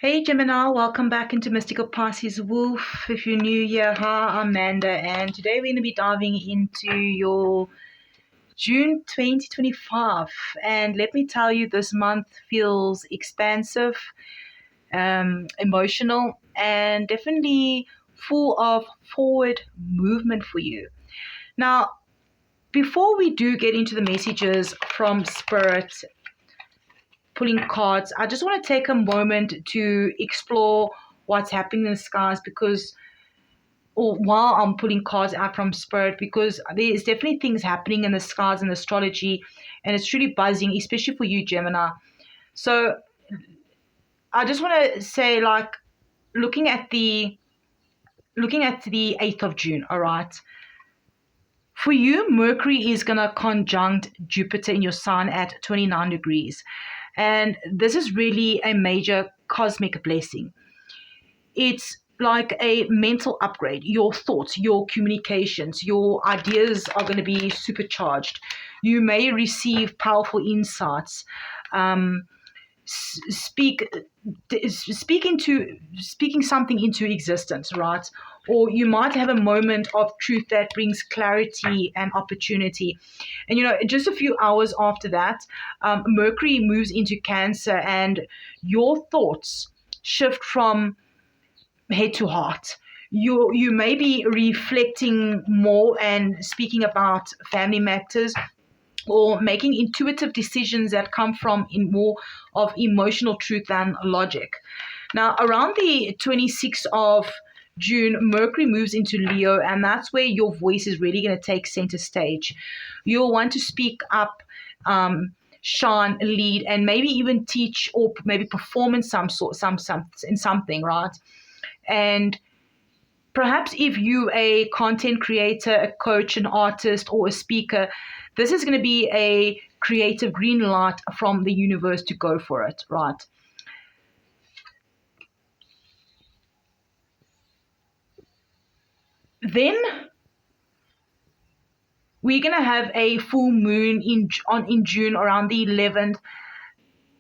Hey Gemini, welcome back into Mystical Pisces Wolf. If you're new here, hi, I'm Amanda, and today we're going to be diving into your June 2025. And let me tell you, this month feels expansive, emotional, and definitely full of forward movement for you. Now, before we do get into the messages from Spirit, pulling cards, I just want to take a moment to explore what's happening in the skies or while I'm pulling cards out from Spirit, because there's definitely things happening in the skies and astrology, and it's really buzzing, especially for you, Gemini. So I just want to say, like, looking at the 8th of June, all right. For you, Mercury is going to conjunct Jupiter in your sign at 29 degrees. And this is really a major cosmic blessing. It's like a mental upgrade. Your thoughts, your communications, your ideas are going to be supercharged. You may receive powerful insights. Um, speak speaking something into existence, right? Or you might have a moment of truth that brings clarity and opportunity. And just a few hours after that, Mercury moves into Cancer, and your thoughts shift from head to heart. You may be reflecting more and speaking about family matters, or making intuitive decisions that come from in more of emotional truth than logic. Now, around the 26th of June, Mercury moves into Leo, and that's where your voice is really going to take center stage. You'll want to speak up, shine, lead, and maybe even teach or maybe perform in in something, right? And perhaps if you a content creator, a coach, an artist, or a speaker, this is going to be a creative green light from the universe to go for it, right? Then we're going to have a full moon in June around the 11th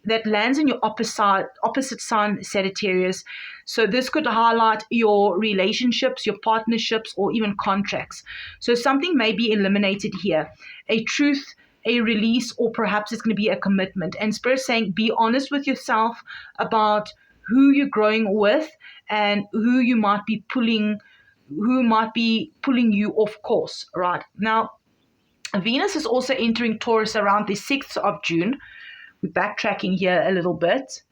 that lands in your opposite sign, Sagittarius. So this could highlight your relationships, your partnerships, or even contracts. So something may be eliminated here, a truth, a release, or perhaps it's going to be a commitment. And Spirit saying, be honest with yourself about who you're growing with and who might be pulling you off course. Right now, Venus is also entering Taurus around the 6th of June. We're backtracking here a little bit.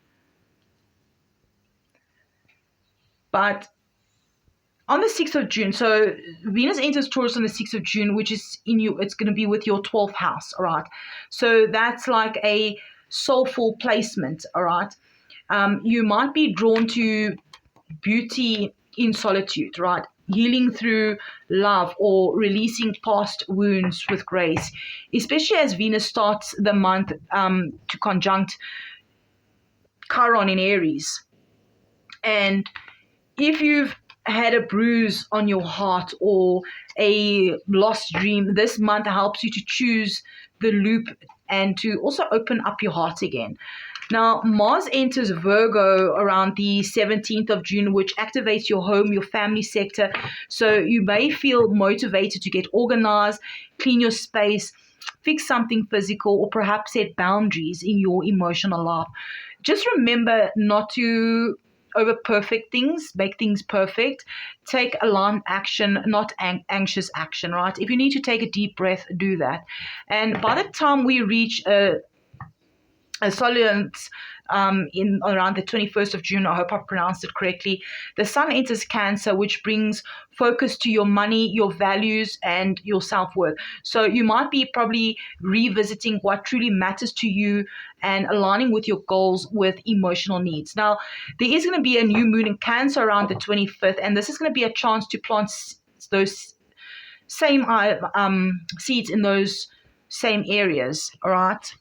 But on the 6th of June, so Venus enters Taurus on the 6th of June, which is it's going to be with your 12th house, all right? So that's like a soulful placement, all right? You might be drawn to beauty in solitude, right? Healing through love or releasing past wounds with grace, especially as Venus starts the month to conjunct Chiron in Aries. And if you've had a bruise on your heart or a lost dream, this month helps you to choose the loop and to also open up your heart again. Now, Mars enters Virgo around the 17th of June, which activates your home, your family sector. So you may feel motivated to get organized, clean your space, fix something physical, or perhaps set boundaries in your emotional life. Just remember not to over perfect things, make things perfect. Take aligned action, not anxious action, right? If you need to take a deep breath, do that. And by the time we reach a solence in around the 21st of June, I hope I pronounced it correctly, the sun enters Cancer, which brings focus to your money, your values, and your self-worth. So you might be probably revisiting what truly matters to you and aligning with your goals with emotional needs. Now, there is going to be a new moon in Cancer around the 25th, and this is going to be a chance to plant those same seeds in those same areas, all right?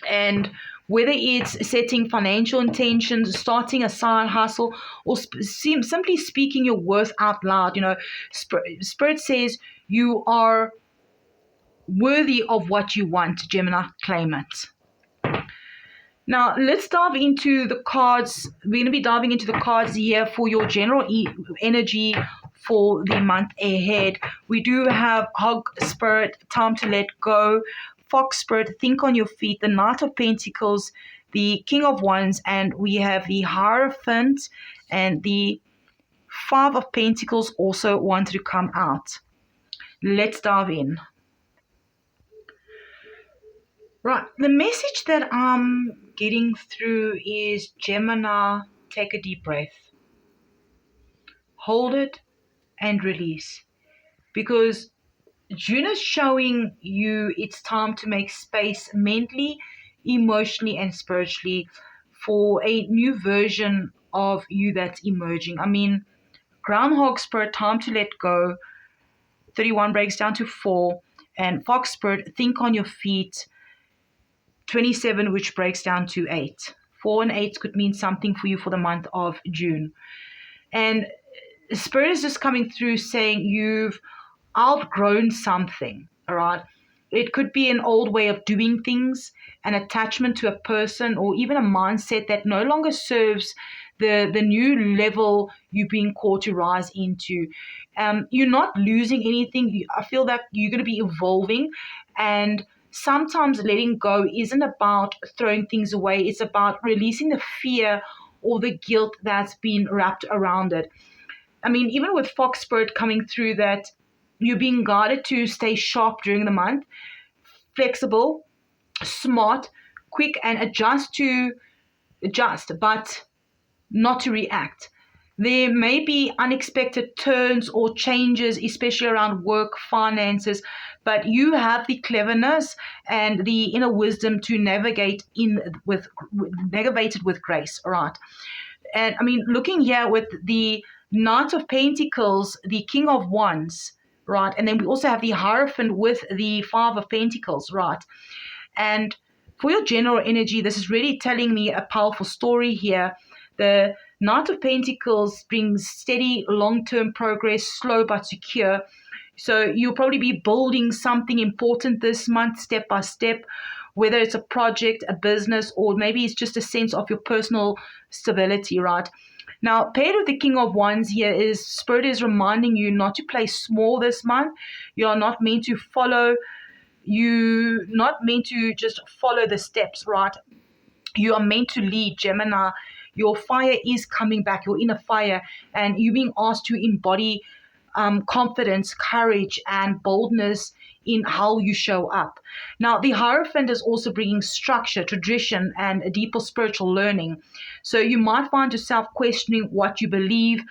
And whether it's setting financial intentions, starting a side hustle, or simply speaking your worth out loud, Spirit says you are worthy of what you want. Gemini, claim it. Now, let's dive into the cards. We're going to be diving into the cards here for your general energy for the month ahead. We do have Hog Spirit, Time to Let Go, Fox Spirit, Think on Your Feet, the Knight of Pentacles, the King of Wands, and we have the Hierophant and the Five of Pentacles also wanted to come out. Let's dive in. Right, the message that I'm getting through is Gemini, take a deep breath, hold it, and release. Because June is showing you it's time to make space mentally, emotionally, and spiritually for a new version of you that's emerging. I mean, Groundhog Spirit, time to let go. 31 breaks down to 4. And Fox Spirit, think on your feet. 27, which breaks down to 8. 4 and 8 could mean something for you for the month of June. And Spirit is just coming through saying you've outgrown something, all right? It could be an old way of doing things, an attachment to a person, or even a mindset that no longer serves the new level you're being called to rise into. You're not losing anything. I feel that you're going to be evolving, and sometimes letting go isn't about throwing things away. It's about releasing the fear or the guilt that's been wrapped around it. I mean, even with Fox Spirit coming through, that you're being guided to stay sharp during the month, flexible, smart, quick, and adjust, but not to react. There may be unexpected turns or changes, especially around work, finances, but you have the cleverness and the inner wisdom to navigate it with grace. All right. And I mean, looking here with the Knight of Pentacles, the King of Wands, right? And then we also have the Hierophant with the Five of Pentacles, right? And for your general energy, this is really telling me a powerful story here. The Knight of Pentacles brings steady, long-term progress, slow but secure. So you'll probably be building something important this month, step by step, whether it's a project, a business, or maybe it's just a sense of your personal stability, right? Now, paired with the King of Wands here is Spirit is reminding you not to play small this month. You are not meant to just follow the steps, right? You are meant to lead, Gemini. Your fire is coming back, your inner fire, and you're being asked to embody confidence, courage, and boldness in how you show up. Now, the Hierophant is also bringing structure, tradition, and a deeper spiritual learning. So you might find yourself questioning what you believe,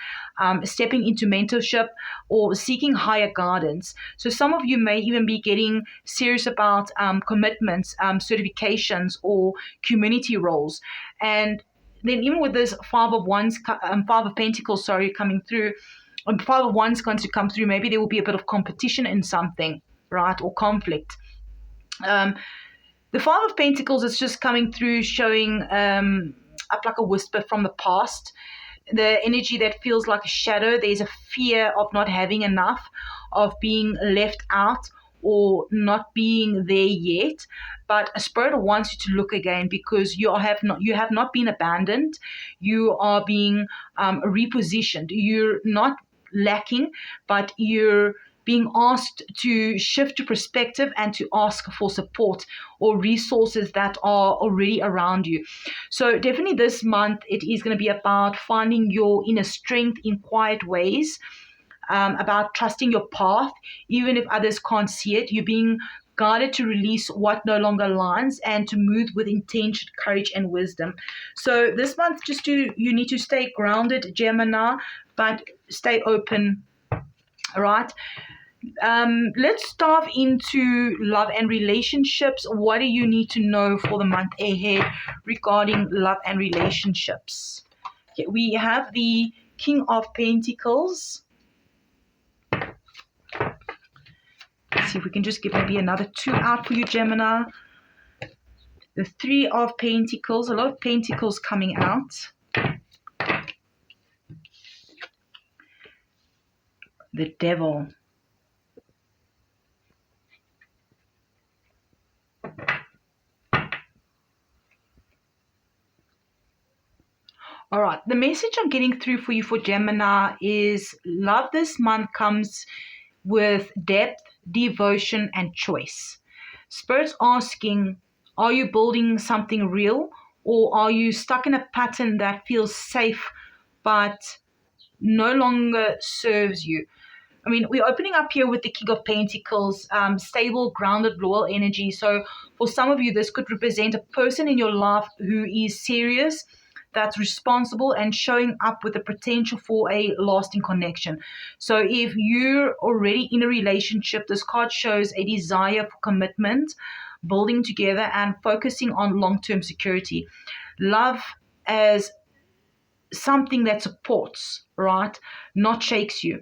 stepping into mentorship, or seeking higher guidance. So some of you may even be getting serious about commitments, certifications, or community roles. And then even with this Five of Pentacles, coming through, Five of Wands going to come through, maybe there will be a bit of competition in something, right, or conflict. The Five of Pentacles is just coming through, showing up like a whisper from the past. The energy that feels like a shadow. There's a fear of not having enough, of being left out, or not being there yet. But a Spirit wants you to look again, because you have not been abandoned. You are being repositioned. You're not lacking, but you're being asked to shift your perspective and to ask for support or resources that are already around you. So definitely this month, it is going to be about finding your inner strength in quiet ways, about trusting your path, even if others can't see it. You're being guided to release what no longer aligns and to move with intention, courage, and wisdom. So this month, you need to stay grounded, Gemini, but stay open. All right. Let's dive into love and relationships. What do you need to know for the month ahead regarding love and relationships? Okay, we have the King of Pentacles. Let's see if we can just get maybe another 2 out for you, Gemini. The Three of Pentacles, a lot of Pentacles coming out. The Devil. All right. The message I'm getting through for you for Gemini is love this month comes with depth, devotion, and choice. Spirit's asking, are you building something real, or are you stuck in a pattern that feels safe but no longer serves you? I mean, we're opening up here with the King of Pentacles, stable, grounded, loyal energy. So for some of you, this could represent a person in your life who is serious, that's responsible, and showing up with the potential for a lasting connection. So if you're already in a relationship, this card shows a desire for commitment, building together, and focusing on long-term security. Love as something that supports, right? Not shakes you.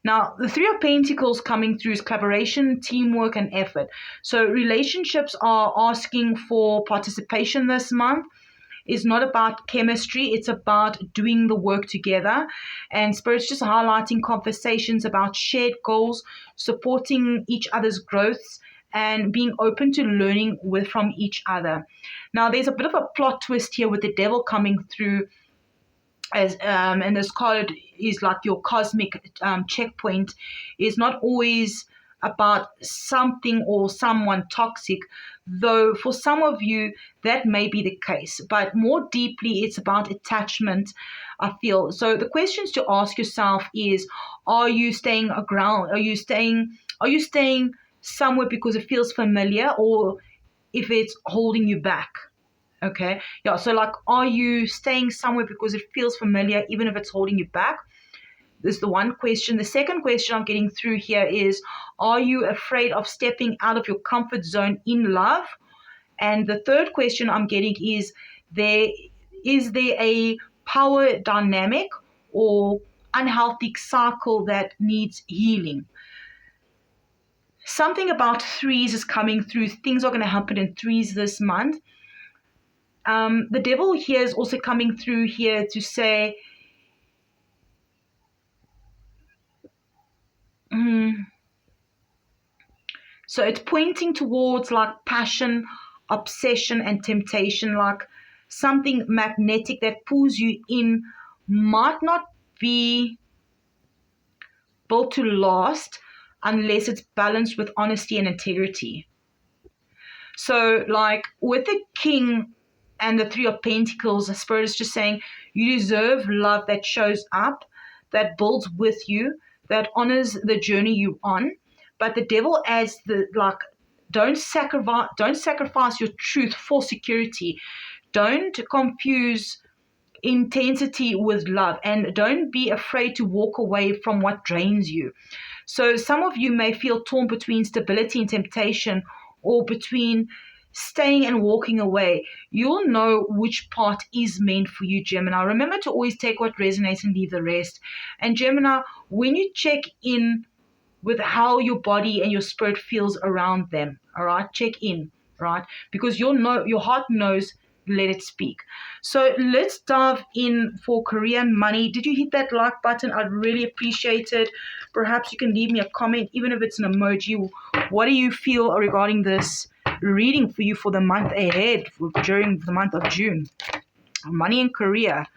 Now, the Three of Pentacles coming through is collaboration, teamwork, and effort. So relationships are asking for participation this month. It's not about chemistry, it's about doing the work together. And Spirit's just highlighting conversations about shared goals, supporting each other's growths, and being open to learning from each other. Now, there's a bit of a plot twist here with the devil coming through, as and this card is like your cosmic checkpoint, is not always about something or someone toxic, though for some of you that may be the case, but more deeply it's about attachment, I feel. So the questions to ask yourself is, are you staying aground, are you staying somewhere because it feels familiar, or if it's holding you back? Okay. Yeah. So, like, are you staying somewhere because it feels familiar, even if it's holding you back? This is the one question. The second question I'm getting through here is, are you afraid of stepping out of your comfort zone in love? And the third question I'm getting is, is there a power dynamic or unhealthy cycle that needs healing? Something about threes is coming through. Things are going to happen in threes this month. The devil here is also coming through here to say, so it's pointing towards like passion, obsession, and temptation, like something magnetic that pulls you in might not be built to last unless it's balanced with honesty and integrity. So, like with the King and the Three of Pentacles, the Spirit is just saying you deserve love that shows up, that builds with you, that honors the journey you're on. But the devil adds the like, don't sacrifice your truth for security. Don't confuse intensity with love, and don't be afraid to walk away from what drains you. So some of you may feel torn between stability and temptation, or between staying and walking away. You'll know which part is meant for you, Gemini. Remember to always take what resonates and leave the rest. And Gemini, when you check in with how your body and your spirit feels around them, all right, check in, right? Because you'll know, your heart knows, let it speak. So let's dive in for career and money. Did you hit that like button? I'd really appreciate it. Perhaps you can leave me a comment, even if it's an emoji. What do you feel regarding this reading for you for the month ahead, during the month of June? Money and career.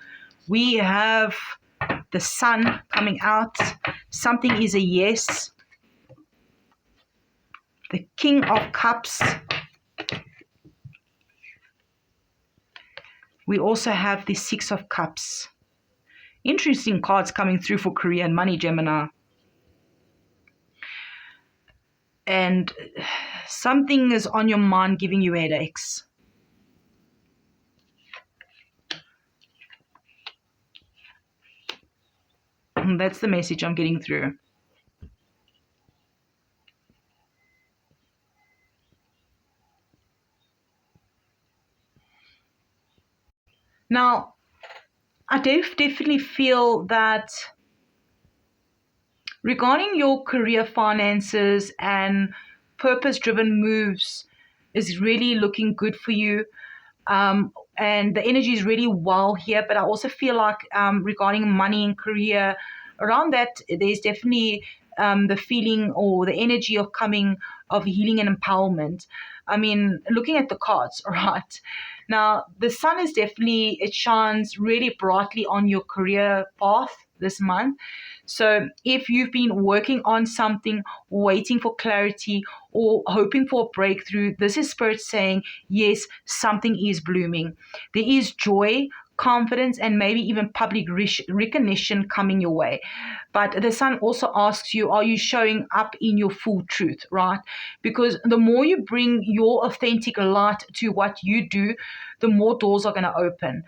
We have the sun coming out. Something is a yes. The King of Cups. We also have the Six of Cups. Interesting cards coming through for career and money, Gemini. And something is on your mind giving you headaches. And that's the message I'm getting through. Now, I definitely feel that regarding your career, finances, and purpose-driven moves is really looking good for you. And the energy is really well here, but I also feel like regarding money and career, around that, there's definitely the feeling or the energy of healing and empowerment. I mean, looking at the cards, right? Now, the sun is definitely, it shines really brightly on your career path this month. So if you've been working on something, waiting for clarity, or hoping for a breakthrough, this is Spirit saying, yes, something is blooming. There is joy, confidence, and maybe even public recognition coming your way. But the sun also asks you, are you showing up in your full truth, right? Because the more you bring your authentic light to what you do, the more doors are going to open.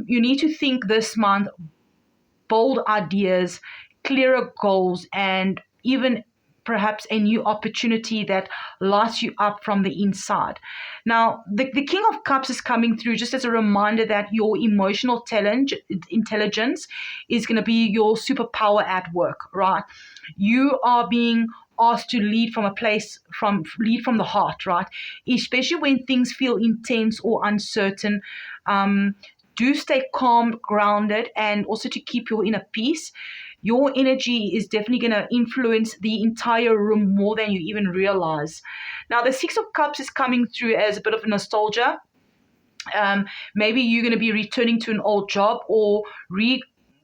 You need to think this month bold ideas, clearer goals, and even perhaps a new opportunity that lights you up from the inside. Now, the King of Cups is coming through just as a reminder that your emotional intelligence is going to be your superpower at work, right? You are being asked to lead from a place lead from the heart, right? Especially when things feel intense or uncertain. Do stay calm, grounded, and also to keep your inner peace. Your energy is definitely going to influence the entire room more than you even realize. Now, the Six of Cups is coming through as a bit of nostalgia. Maybe you're going to be returning to an old job or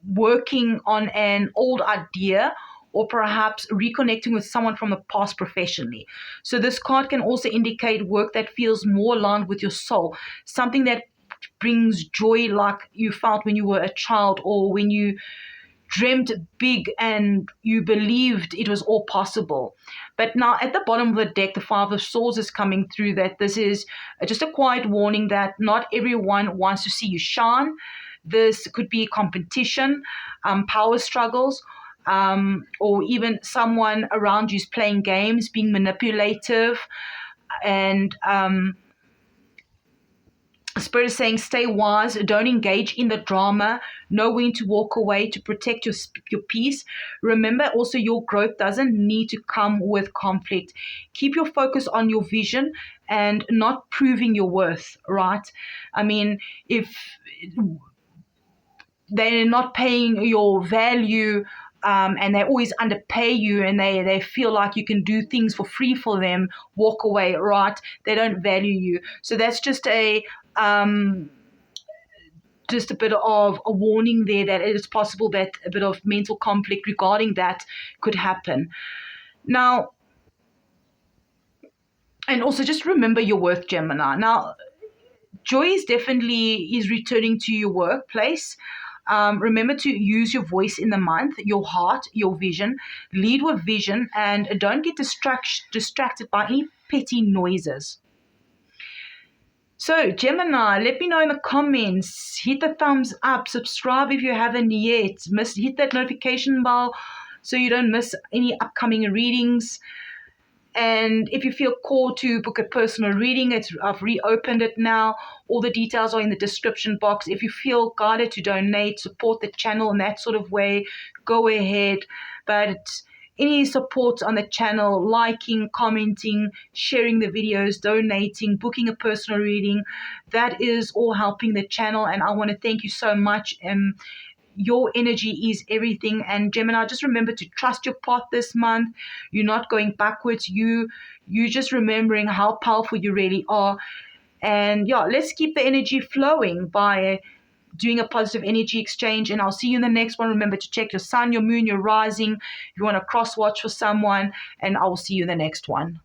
working on an old idea, or perhaps reconnecting with someone from the past professionally. So this card can also indicate work that feels more aligned with your soul, something that brings joy like you felt when you were a child, or when you dreamt big and you believed it was all possible. But now at the bottom of the deck, the Five of Swords is coming through, that this is just a quiet warning that not everyone wants to see you shine. This could be competition, power struggles, or even someone around you is playing games, being manipulative, and Spirit is saying, stay wise, don't engage in the drama, know when to walk away to protect your peace. Remember also, your growth doesn't need to come with conflict. Keep your focus on your vision and not proving your worth, right? I mean, if they're not paying your value, and they always underpay you, and they feel like you can do things for free for them, walk away, right? They don't value you. So that's just a bit of a warning there, that it is possible that a bit of mental conflict regarding that could happen. Now, and also just remember your worth, Gemini. Now, joy is returning to your workplace. Remember to use your voice in the month, your heart, your vision. Lead with vision, and don't get distracted by any petty noises. So, Gemini, let me know in the comments. Hit the thumbs up. Subscribe if you haven't yet. Hit that notification bell so you don't miss any upcoming readings. And if you feel called to book a personal reading, I've reopened it now. All the details are in the description box. If you feel guided to donate, support the channel in that sort of way, go ahead. But any support on the channel, liking, commenting, sharing the videos, donating, booking a personal reading, that is all helping the channel. And I want to thank you so much. Your energy is everything. And Gemini, just remember to trust your path this month. You're not going backwards. You just remembering how powerful you really are. And yeah, let's keep the energy flowing by doing a positive energy exchange. And I'll see you in the next one. Remember to check your sun, your moon, your rising. If you want to cross watch for someone, and I will see you in the next one.